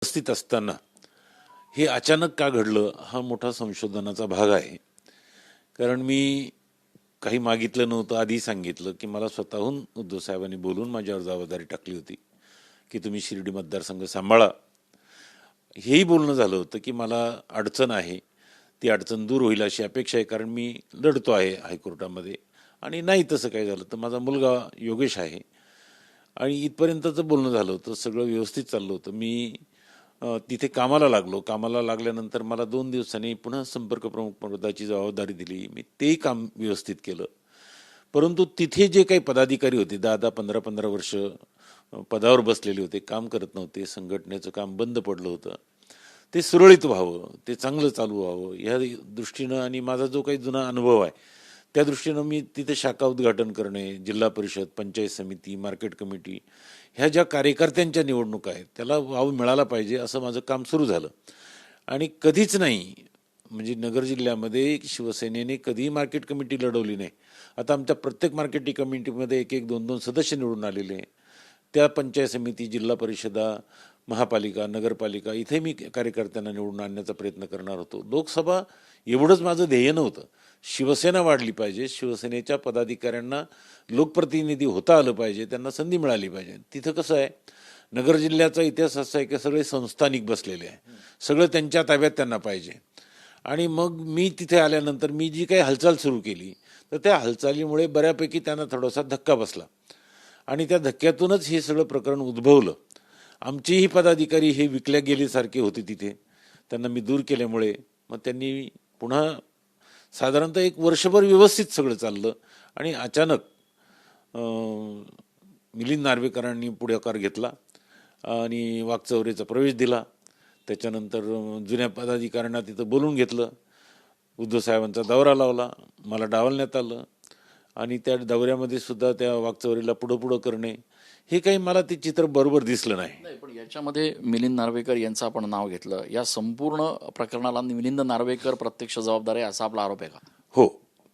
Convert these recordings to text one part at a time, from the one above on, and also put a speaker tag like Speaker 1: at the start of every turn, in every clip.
Speaker 1: उपस्थित असताना हे अचानक का घडलं हा मोठा संशोधनाचा भाग आहे. कारण मी काही मागितलं नव्हतं, आधी सांगितलं की मला स्वतःहून उद्धव साहेबांनी बोलून माझ्यावर जबाबदारी टाकली होती की तुम्ही शिर्डी मतदारसंघ सांभाळा. हेही बोलणं झालं होतं की मला अडचण आहे, ती अडचण दूर होईल अशी अपेक्षा आहे, कारण मी लढतो आहे हायकोर्टामध्ये. आणि नाही तसं काही झालं तर माझा मुलगा योगेश आहे. आणि इथपर्यंतचं बोलणं झालं होतं, सगळं व्यवस्थित चाललं होतं. मी तिथे कामाला लागलो. कामाला लागल्यानंतर मला 2 दिवसांनी पुन्हा संपर्क प्रमुख पदाची जबाबदारी दिली. मी तेही काम व्यवस्थित केलं. परंतु तिथे जे काही पदाधिकारी होते, 10-10, 15-15 वर्ष पदावर बसलेले होते, काम करत नव्हते, संघटनेचं काम बंद पडलं होतं. ते सुरळीत व्हावं, ते चांगलं चालू व्हावं ह्या दृष्टीनं आणि माझा जो काही जुना अनुभव आहे त्या दृष्टीनं मी तिथे शाखा उद्घाटन करणे, जिल्हा परिषद, पंचायत समिती, मार्केट कमिटी ह्या ज्या कार्यकर्त्यांच्या निवडणुका आहेत त्याला वाव मिळाला पाहिजे असं माझं काम सुरू झालं. आणि कधीच नाही, म्हणजे नगर जिल्ह्यामध्ये शिवसेनेने कधीही मार्केट कमिटी लढवली नाही. आता आमच्या प्रत्येक मार्केट कमिटीमध्ये 1-1, 2-2 सदस्य निवडून आलेले आहे. त्या पंचायत समिती, जिल्हा परिषदा, महापालिका, नगरपालिका इथे मी कार्यकर्त्यांना निवडून आणण्याचा प्रयत्न करणार होतो. लोकसभा एवढंच माझं ध्येय नव्हतं. शिवसेना वाढली पाहिजे, शिवसेनेच्या पदाधिकाऱ्यांना लोकप्रतिनिधी होता आलं पाहिजे, त्यांना संधी मिळाली पाहिजे. तिथं कसं आहे, नगर जिल्ह्याचा इतिहास असा आहे की सगळे संस्थानिक बसलेले आहे, सगळं त्यांच्या ताब्यात त्यांना पाहिजे. आणि मग मी तिथे आल्यानंतर मी जी काही हालचाल सुरू केली तर त्या हालचालीमुळे बऱ्यापैकी त्यांना थोडासा धक्का बसला आणि त्या धक्क्यातूनच हे सगळं प्रकरण उद्भवलं. आमचेही पदाधिकारी हे विकल्या गेल्यासारखे होते तिथे, त्यांना मी दूर केल्यामुळे मग त्यांनी पुन्हा साधारणतः 1 वर्षभर व्यवस्थित सगळं चाललं. आणि अचानक मिलिंद नार्वेकरांनी पुढाकार घेतला आणि वाकचौरेचा प्रवेश दिला. त्याच्यानंतर जुन्या पदाधिकाऱ्यांना तिथं बोलून घेतलं, उद्धव साहेबांचा दौरा लावला, मला डावलण्यात आलं आणि त्या दौऱ्यामध्ये सुद्धा त्या वाकचौरीला पुढं पुढं करणे, हे काही मला ते चित्र बरोबर दिसलं नाही.
Speaker 2: पण याच्यामध्ये मिलिंद नार्वेकर यांचं आपण नाव घेतलं, या संपूर्ण प्रकरणाला मिलिंद नार्वेकर प्रत्यक्ष जबाबदार आहे असा आपला आरोप आहे का?
Speaker 1: हो,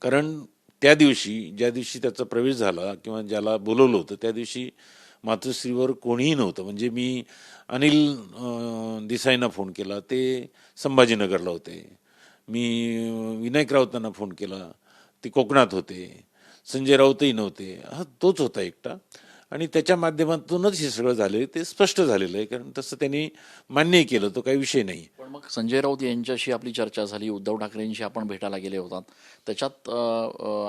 Speaker 1: कारण त्या दिवशी ज्या दिवशी त्याचा प्रवेश झाला किंवा ज्याला बोलवलं होतं त्या दिवशी मातोश्रीवर कोणीही नव्हतं. म्हणजे मी अनिल देसाईंना फोन केला, ते संभाजीनगरला होते. मी विनायक राऊतांना फोन केला, ते कोकणात होते. संजय राऊतही नव्हते, हा तोच होता एकटा. आणि त्याच्या माध्यमातूनच हे सगळं झालं, ते स्पष्ट झालेलं आहे. कारण तसं त्यांनी मान्यही केलं, तो काही विषय नाही.
Speaker 2: पण मग संजय राऊत यांच्याशी आपली चर्चा झाली, उद्धव ठाकरेंशी आपण भेटायला गेले होतात, त्याच्यात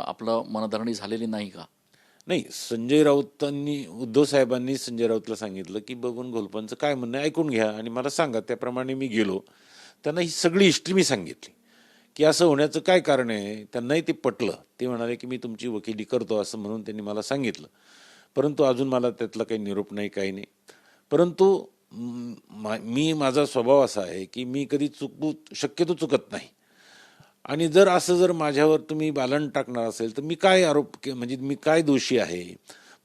Speaker 2: आपलं मनधरणी झालेली नाही का?
Speaker 1: नाही, संजय राऊतांनी, उद्धव साहेबांनी संजय राऊतला सांगितलं की बघून घोलपांचं काय म्हणणं ऐकून घ्या आणि मला सांगा. त्याप्रमाणे मी गेलो, त्यांना ही सगळी हिस्ट्री मी सांगितली की असं होण्याचं काय कारण आहे. त्यांनाही ते पटलं. ते म्हणाले की मी तुमची वकिली करतो असं म्हणून त्यांनी मला सांगितलं. परंतु अजून मला त्यातला काही निरोप नाही, काही नाही. परंतु माझा स्वभाव असा आहे की मी कधी शक्यतो चुकत नाही. आणि जर माझ्यावर तुम्ही बालन टाकणार असेल तर मी काय म्हणजे मी काय दोषी आहे,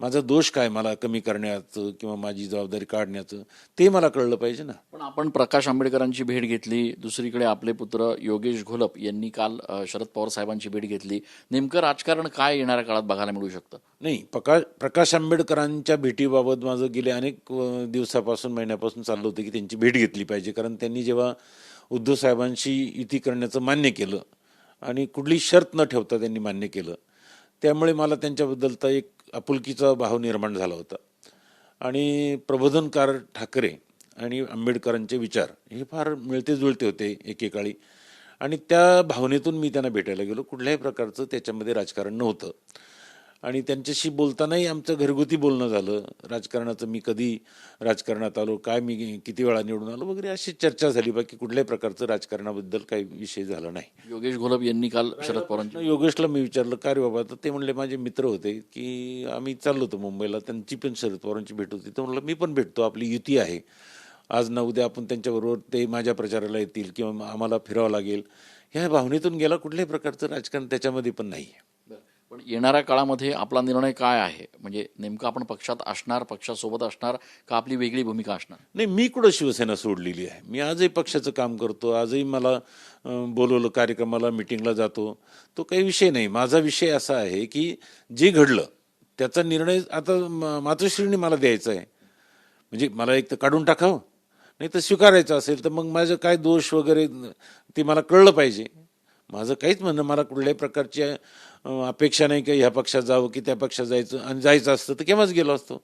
Speaker 1: माझा दोष काय मला कमी करण्याचं किंवा माझी जबाबदारी काढण्याचं, ते मला कळलं पाहिजे ना.
Speaker 2: पण आपण प्रकाश आंबेडकरांची भेट घेतली, दुसरीकडे आपले पुत्र योगेश घोलप यांनी काल शरद पवार साहेबांची भेट घेतली. नेमकं राजकारण काय येणाऱ्या काळात बघायला मिळू शकतं?
Speaker 1: नाही, प्रकाश आंबेडकरांच्या भेटीबाबत माझं गेले अनेक दिवसापासून, महिन्यापासून चाललं होतं की त्यांची भेट घेतली पाहिजे. कारण त्यांनी जेव्हा उद्धव साहेबांशी युती करण्याचं मान्य केलं आणि कुठली शर्त न ठेवता त्यांनी मान्य केलं, त्यामुळे मला त्यांच्याबद्दलचा एक आपुलकीचा भाव निर्माण झाला होता. आणि प्रबोधनकार ठाकरे आणि आंबेडकरांचे विचार हे फार मिळते जुळते होते एकेकाळी. आणि त्या भावनेतून मी त्यांना भेटायला गेलो. कुठल्याही प्रकारचं त्याच्यामध्ये राजकारण नव्हतं. आणि त्यांच्याशी बोलतानाही आमचं घरगुती बोलणं झालं. राजकारणाचं, मी कधी राजकारणात आलो, काय मी किती वेळा निवडून आलो वगैरे अशी चर्चा झाली. बाकी कुठल्याही प्रकारचं राजकारणाबद्दल काही विषय झाला नाही.
Speaker 2: योगेश घोलप यांनी काल शरद पवारांची,
Speaker 1: योगेशला मी विचारलं काय रे बाबा, तर ते म्हणले माझे मित्र होते की आम्ही चाललो होतो मुंबईला, त्यांची पण शरद पवारांची भेट होती. तर म्हणलं मी पण भेटतो, आपली युती आहे, आज ना उद्या आपण त्यांच्याबरोबर, ते माझ्या प्रचाराला येतील किंवा आम्हाला फिरावं लागेल, ह्या भावनेतून गेला. कुठल्याही प्रकारचं राजकारण त्याच्यामध्ये पण नाही आहे.
Speaker 2: पण येणाऱ्या काळामध्ये आपला निर्णय काय आहे? म्हणजे नेमकं आपण पक्षात असणार, पक्षासोबत असणार का आपली वेगळी भूमिका असणार?
Speaker 1: नाही, मी कुठं शिवसेना सोडलेली आहे. मी आजही पक्षाचं काम करतो. आजही मला बोलवलं कार्यक्रमाला, मिटिंगला जातो, तो काही विषय नाही. माझा विषय असा आहे की जे घडलं त्याचा निर्णय आता मातोश्रीने मला द्यायचा आहे. म्हणजे मला एक तर काढून टाकावं, नाही तर स्वीकारायचं असेल तर मग माझं काय दोष वगैरे ते मला कळलं पाहिजे. माझं काहीच म्हणणं, मला कुठल्याही प्रकारची अपेक्षा नाही की ह्या पक्षात जावं की त्या पक्षात जायचं, आणि जायचं असतं तर केव्हाच गेलो असतो.